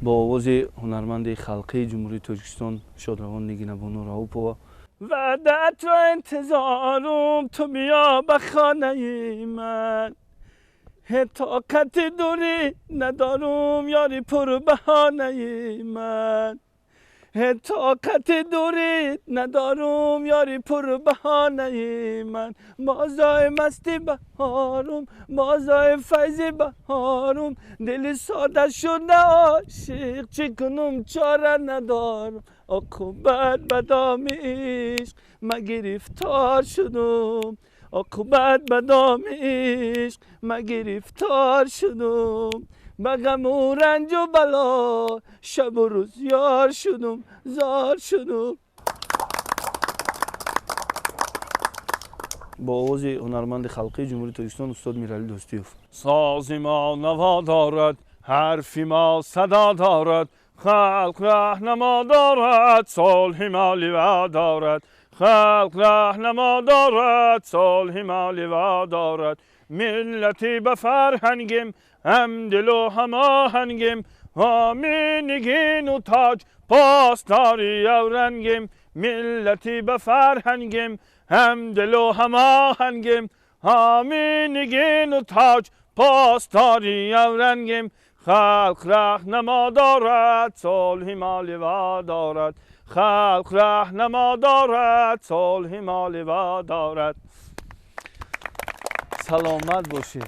با آواز هنرمند خلقی جمهوری ترکستان شادروان نگینبانو راوپова. وعدت را انتظارم تو بیا به خانه من، طاقت دوری ندارم یاری پر بهانه من، طاقت دوری ندارم یاری پر بهانه من. مازای مستی بهارم، مازای فیض بهارم، دل ساده شده عاشق چی کنم چاره ندارم. عاقبت به دام عشق من گرفتار شدم، عاقبت به دام عشق من گرفتار شدم. به غم و رنج و بلا شب و روز یار شدم، زار شدم. با آواز هنرمند خلقی جمهوری ترکستان استاد میرعلی دوستیوف. ساز ما نوا دارد، حرفی ما صدا دارد، خلق راهنما دارد، صلح ما لوا دارد، خلق راهنما دارد، صلح ما لوا دارد. ملتی به فرهنگیم هم دل و هم آهنگیم، آمینگین و تاج پاسداری و رنگیم. ملتی به فرهنگیم هم دل و هم آهنگیم، آمینگین و تاج پاسداری و رنگیم. خلق راهنما دارد، صلح ما لوا دارد، خلق راهنما دارد، صلح ما لوا دارد. سلامت باشید.